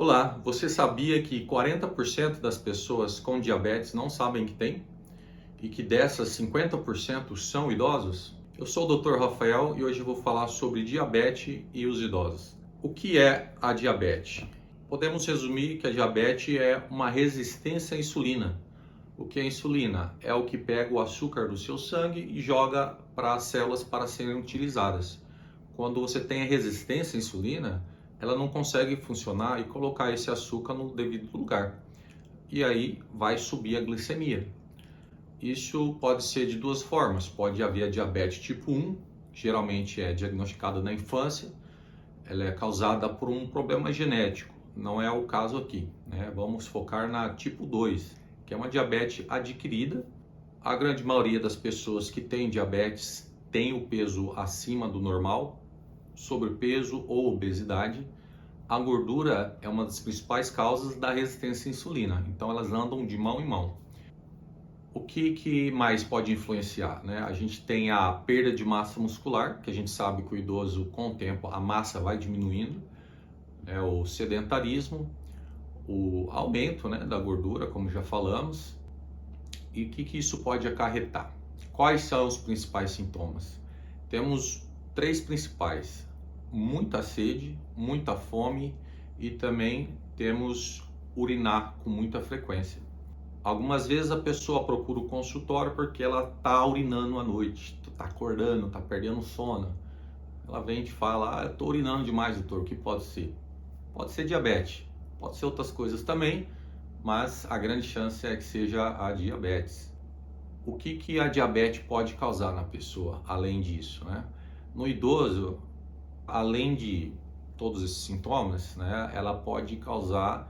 Olá, você sabia que 40% das pessoas com diabetes não sabem que tem? E que dessas 50% são idosos? Eu sou o Dr. Rafael e hoje vou falar sobre diabetes e os idosos. O que é a diabetes? Podemos resumir que a diabetes é uma resistência à insulina. O que é a insulina? É o que pega o açúcar do seu sangue e joga para as células para serem utilizadas. Quando você tem a resistência à insulina, ela não consegue funcionar e colocar esse açúcar no devido lugar. E aí vai subir a glicemia. Isso pode ser de duas formas. Pode haver a diabetes tipo 1, que geralmente é diagnosticada na infância. Ela é causada por um problema genético. Não é o caso aqui, né? Vamos focar na tipo 2, que é uma diabetes adquirida. A grande maioria das pessoas que têm diabetes tem o peso acima do normal, sobrepeso ou obesidade. A gordura é uma das principais causas da resistência à insulina, então elas andam de mão em mão. O que mais pode influenciar, né? A gente tem a perda de massa muscular, que a gente sabe que o idoso, com o tempo, a massa vai diminuindo, né? O sedentarismo, o aumento, né, da gordura, como já falamos. E o que isso pode acarretar? Quais são os principais sintomas? Temos três principais: muita sede, muita fome e também temos urinar com muita frequência. Algumas vezes a pessoa procura o consultório porque ela está urinando à noite, está acordando, está perdendo sono. Ela vem e te fala: eu estou urinando demais, doutor, o que pode ser? Pode ser diabetes, pode ser outras coisas também, mas a grande chance é que seja a diabetes. O que a diabetes pode causar na pessoa, além disso, né? No idoso, além de todos esses sintomas, né, ela pode causar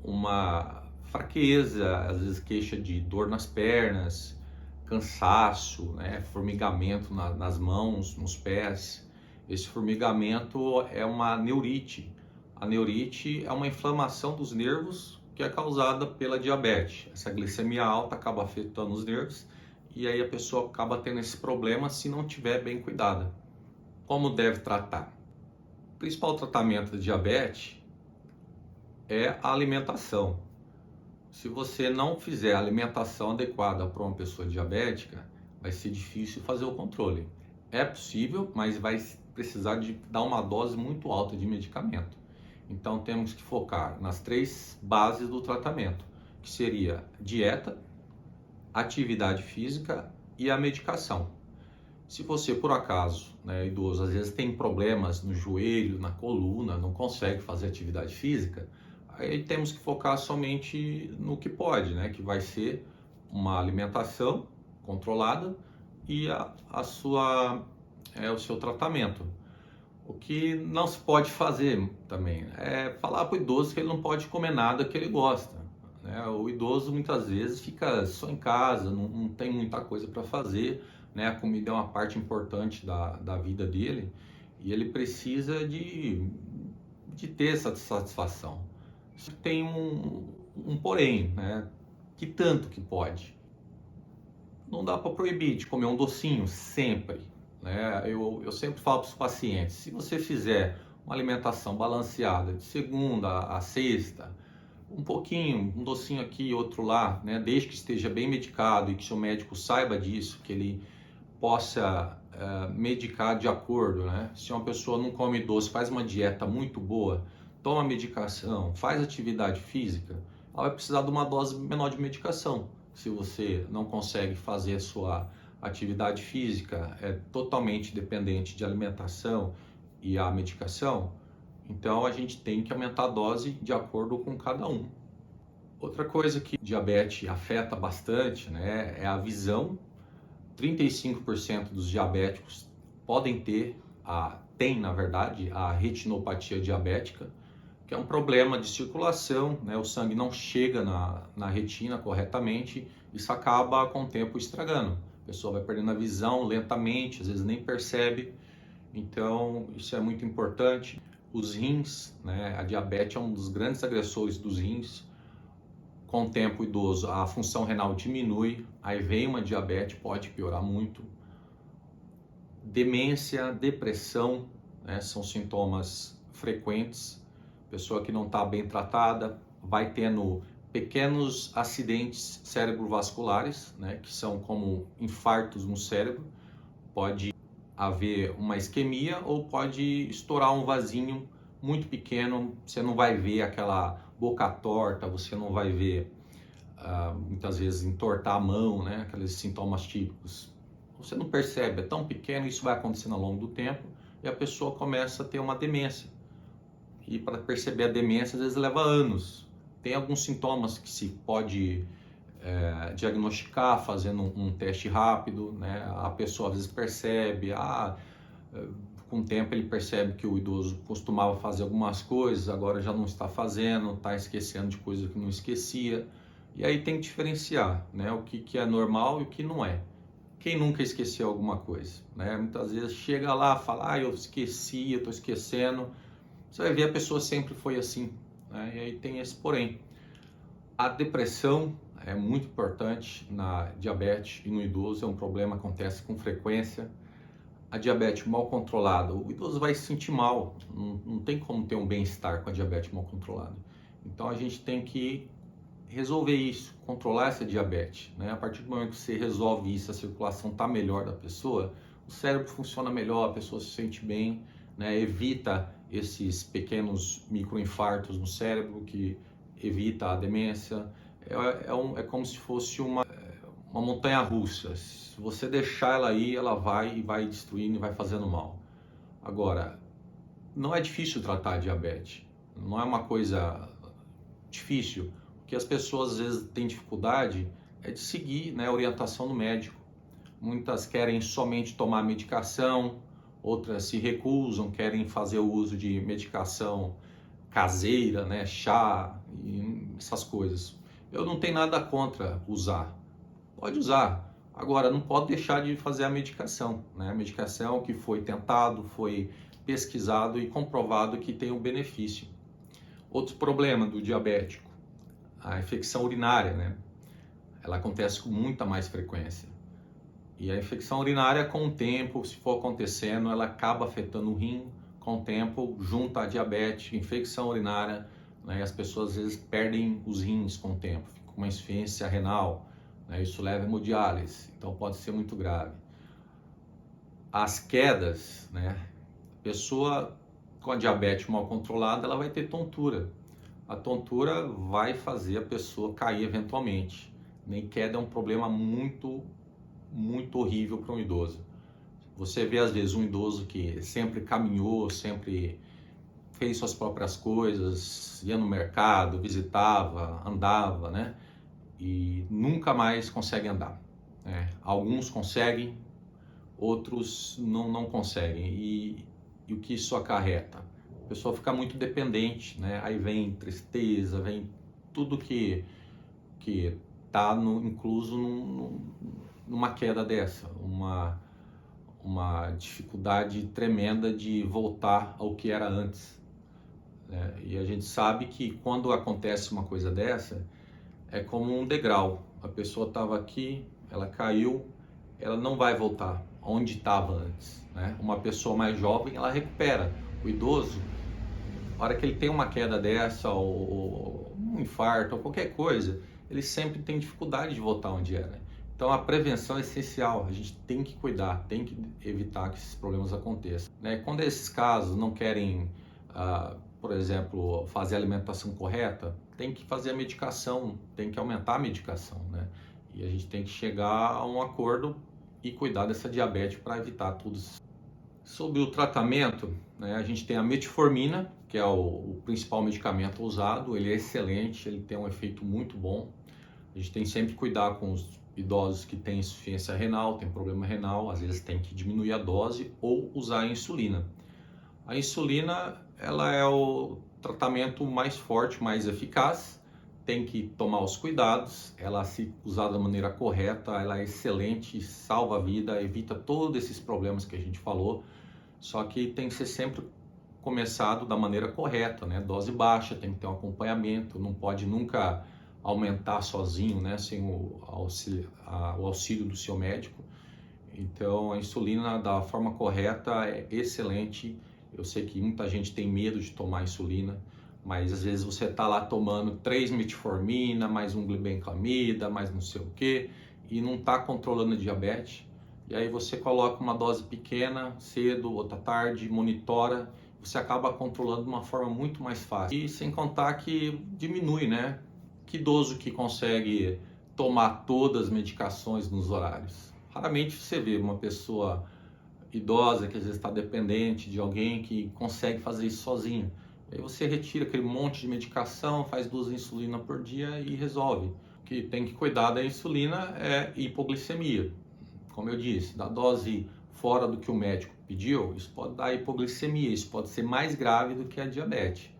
uma fraqueza, às vezes queixa de dor nas pernas, cansaço, né, formigamento nas mãos, nos pés. Esse formigamento é uma neurite. A neurite é uma inflamação dos nervos que é causada pela diabetes. Essa glicemia alta acaba afetando os nervos e aí a pessoa acaba tendo esse problema se não tiver bem cuidada. Como deve tratar? O principal tratamento da diabetes é a alimentação. Se você não fizer a alimentação adequada para uma pessoa diabética, vai ser difícil fazer o controle. É possível, mas vai precisar de dar uma dose muito alta de medicamento. Então temos que focar nas três bases do tratamento, que seria dieta, atividade física e a medicação. Se você, por acaso, né, idoso, às vezes tem problemas no joelho, na coluna, não consegue fazer atividade física, aí temos que focar somente no que pode, né, que vai ser uma alimentação controlada e o seu tratamento. O que não se pode fazer também é falar para o idoso que ele não pode comer nada que ele gosta, né? O idoso muitas vezes fica só em casa, não tem muita coisa para fazer, né? A comida é uma parte importante da vida dele e ele precisa de ter essa satisfação. Tem um porém, né? Que tanto que pode. Não dá para proibir de comer um docinho sempre, né? Eu sempre falo para os pacientes: se você fizer uma alimentação balanceada de segunda a sexta, um pouquinho, um docinho aqui e outro lá, né? Desde que esteja bem medicado e que seu médico saiba disso, que ele possa medicar de acordo, né? Se uma pessoa não come doce, faz uma dieta muito boa, toma medicação, faz atividade física, ela vai precisar de uma dose menor de medicação. Se você não consegue fazer a sua atividade física, é totalmente dependente de alimentação e a medicação, então a gente tem que aumentar a dose de acordo com cada um. Outra coisa que diabetes afeta bastante, né, é a visão. 35% dos diabéticos podem tem na verdade a retinopatia diabética, que é um problema de circulação, né? O sangue não chega na retina corretamente, isso acaba com o tempo estragando. A pessoa vai perdendo a visão lentamente, às vezes nem percebe, então isso é muito importante. Os rins, né? A diabetes é um dos grandes agressores dos rins. Com o tempo, o idoso, a função renal diminui, aí vem uma diabetes, pode piorar muito. Demência, depressão, né, são sintomas frequentes. pessoa que não está bem tratada vai tendo pequenos acidentes cerebrovasculares, né, que são como infartos no cérebro. Pode haver uma isquemia ou pode estourar um vasinho muito pequeno. Você não vai ver aquela boca torta, você não vai ver muitas vezes entortar a mão, né, aqueles sintomas típicos. Você não percebe, é tão pequeno, isso vai acontecendo ao longo do tempo e a pessoa começa a ter uma demência. E para perceber a demência, às vezes leva anos. Tem alguns sintomas que se pode diagnosticar fazendo um teste rápido, né? A pessoa às vezes percebe, com o tempo ele percebe que o idoso costumava fazer algumas coisas, agora já não está fazendo, está esquecendo de coisas que não esquecia. E aí tem que diferenciar, né? O que é normal e o que não é. Quem nunca esqueceu alguma coisa, né? Muitas vezes chega lá e fala, eu esqueci, eu estou esquecendo. Você vai ver, a pessoa sempre foi assim, né? E aí tem esse porém. A depressão é muito importante na diabetes e no idoso, é um problema que acontece com frequência. A diabetes mal controlada, o idoso vai se sentir mal, não tem como ter um bem-estar com a diabetes mal controlada. Então a gente tem que resolver isso, controlar essa diabetes, né? A partir do momento que você resolve isso, a circulação está melhor da pessoa, o cérebro funciona melhor, a pessoa se sente bem, né? Evita esses pequenos microinfartos no cérebro, que evita a demência. É como se fosse uma montanha russa. Se você deixar ela aí, ela vai destruindo e vai fazendo mal. Agora, não é difícil tratar a diabetes, não é uma coisa difícil. O que as pessoas às vezes têm dificuldade é de seguir, né, a orientação do médico. Muitas querem somente tomar medicação, outras se recusam, querem fazer o uso de medicação caseira, né, chá e essas coisas. Eu não tenho nada contra usar, pode usar. Agora, não pode deixar de fazer a medicação, né? A medicação que foi tentado, foi pesquisado e comprovado que tem um benefício. Outro problema do diabético, a infecção urinária, né? Ela acontece com muita mais frequência. E a infecção urinária, com o tempo, se for acontecendo, ela acaba afetando o rim. Com o tempo, junta a diabetes, infecção urinária, né? E as pessoas às vezes perdem os rins com o tempo, fica uma insuficiência renal, né? Isso leva a hemodiálise, então pode ser muito grave. As quedas, né? A pessoa com a diabetes mal controlada, ela vai ter tontura. A tontura vai fazer a pessoa cair eventualmente. Nem queda é um problema muito horrível para um idoso. Você vê às vezes um idoso que sempre caminhou, sempre fez suas próprias coisas, ia no mercado, visitava, andava, né? E nunca mais consegue andar, né? Alguns conseguem, outros não conseguem. E o que isso acarreta? A pessoa fica muito dependente, né? Aí vem tristeza, vem tudo que está incluso numa queda dessa, uma dificuldade tremenda de voltar ao que era antes, né? E a gente sabe que quando acontece uma coisa dessa, é como um degrau. A pessoa estava aqui, ela caiu, ela não vai voltar onde estava antes, né? Uma pessoa mais jovem, ela recupera. O idoso, na hora que ele tem uma queda dessa, ou um infarto, ou qualquer coisa, ele sempre tem dificuldade de voltar onde era. Então a prevenção é essencial, a gente tem que cuidar, tem que evitar que esses problemas aconteçam, né? Quando esses casos não querem, por exemplo, fazer a alimentação correta, tem que fazer a medicação, tem que aumentar a medicação, né? E a gente tem que chegar a um acordo e cuidar dessa diabetes para evitar tudo isso. Sobre o tratamento, né, a gente tem a metformina, que é o principal medicamento usado. Ele é excelente, ele tem um efeito muito bom. A gente tem sempre que cuidar com os idosos que têm insuficiência renal, tem problema renal, às vezes tem que diminuir a dose ou usar a insulina. A insulina, ela é o tratamento mais forte, mais eficaz, tem que tomar os cuidados, ela se usada da maneira correta, ela é excelente, salva a vida, evita todos esses problemas que a gente falou, só que tem que ser sempre começado da maneira correta, né? Dose baixa, tem que ter um acompanhamento, não pode nunca aumentar sozinho, né? Sem o auxílio do seu médico. Então a insulina da forma correta é excelente. Eu sei que muita gente tem medo de tomar insulina, mas às vezes você está lá tomando 3 metformina, mais um glibenclamida, mais não sei o que, e não está controlando a diabetes. E aí você coloca uma dose pequena, cedo, outra tarde, monitora, você acaba controlando de uma forma muito mais fácil. E sem contar que diminui, né? Que idoso que consegue tomar todas as medicações nos horários? Raramente você vê uma pessoa idosa que às vezes está dependente de alguém que consegue fazer isso sozinho. Aí você retira aquele monte de medicação, faz 2 insulinas por dia e resolve. O que tem que cuidar da insulina é hipoglicemia. Como eu disse, da dose fora do que o médico pediu, isso pode dar hipoglicemia, isso pode ser mais grave do que a diabetes,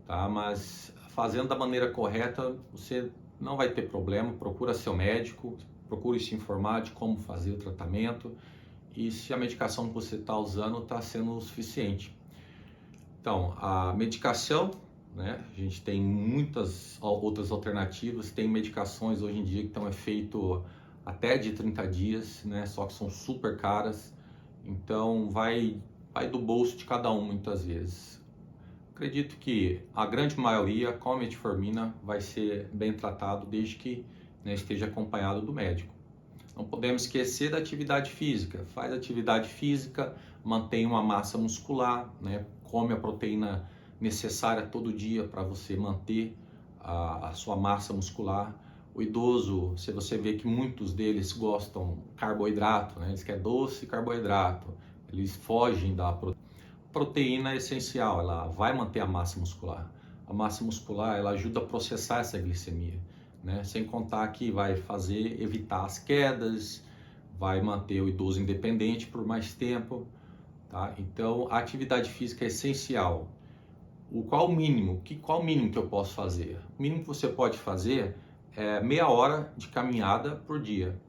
tá? Mas fazendo da maneira correta, você não vai ter problema. Procura seu médico, procure se informar de como fazer o tratamento e se a medicação que você está usando está sendo o suficiente. Então, a medicação, né? A gente tem muitas outras alternativas, tem medicações hoje em dia que estão efeito até de 30 dias, né? Só que são super caras, então vai do bolso de cada um muitas vezes. Acredito que a grande maioria com a metformina vai ser bem tratado desde que, né, esteja acompanhado do médico. Não podemos esquecer da atividade física. Faz atividade física, mantém uma massa muscular, né? Come a proteína necessária todo dia para você manter a sua massa muscular. O idoso, se você vê que muitos deles gostam de carboidrato, né? Eles querem doce e carboidrato, eles fogem da proteína. Proteína é essencial, ela vai manter a massa muscular. A massa muscular, ela ajuda a processar essa glicemia, né? Sem contar que vai fazer evitar as quedas, vai manter o idoso independente por mais tempo, tá? Então, a atividade física é essencial. Qual o mínimo que eu posso fazer? O mínimo que você pode fazer é meia hora de caminhada por dia.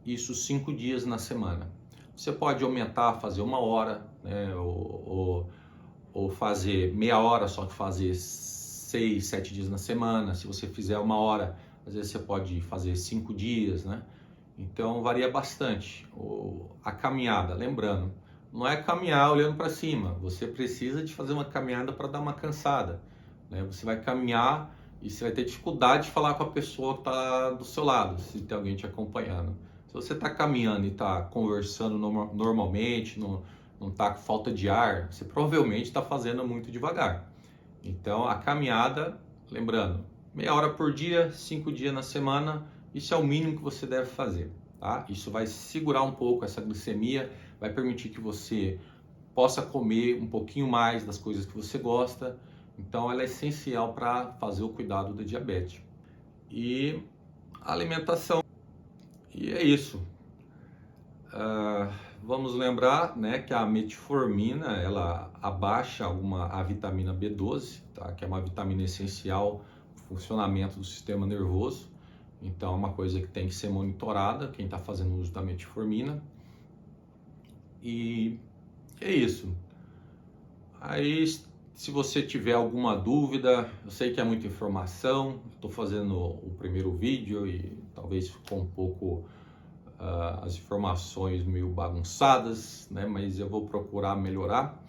Isso 5 dias na semana. Você pode aumentar, fazer 1 hora, né? Ou fazer meia hora, só que fazer 6, 7 dias na semana. Se você fizer 1 hora, às vezes você pode fazer 5 dias, né? Então varia bastante. A caminhada, lembrando, não é caminhar olhando para cima. Você precisa de fazer uma caminhada para dar uma cansada, né? Você vai caminhar e você vai ter dificuldade de falar com a pessoa que está do seu lado, se tem alguém te acompanhando. Se você está caminhando e está conversando normalmente, não está com falta de ar, você provavelmente está fazendo muito devagar. Então a caminhada, lembrando, meia hora por dia, 5 dias na semana, isso é o mínimo que você deve fazer, tá? Isso vai segurar um pouco essa glicemia, vai permitir que você possa comer um pouquinho mais das coisas que você gosta. Então ela é essencial para fazer o cuidado da diabetes. E a alimentação. E é isso. Vamos lembrar, né, que a metformina ela abaixa a vitamina B12, tá? Que é uma vitamina essencial para o funcionamento do sistema nervoso. Então é uma coisa que tem que ser monitorada, quem está fazendo uso da metformina. E é isso. Aí, se você tiver alguma dúvida, eu sei que é muita informação, estou fazendo o primeiro vídeo e talvez ficou um pouco as informações meio bagunçadas, né? Mas eu vou procurar melhorar.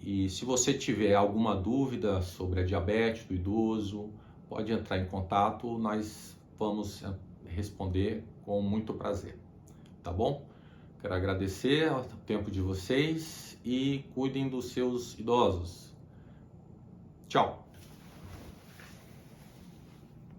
E se você tiver alguma dúvida sobre a diabetes do idoso, pode entrar em contato, nós vamos responder com muito prazer, tá bom? Quero agradecer o tempo de vocês e cuidem dos seus idosos. Tchau!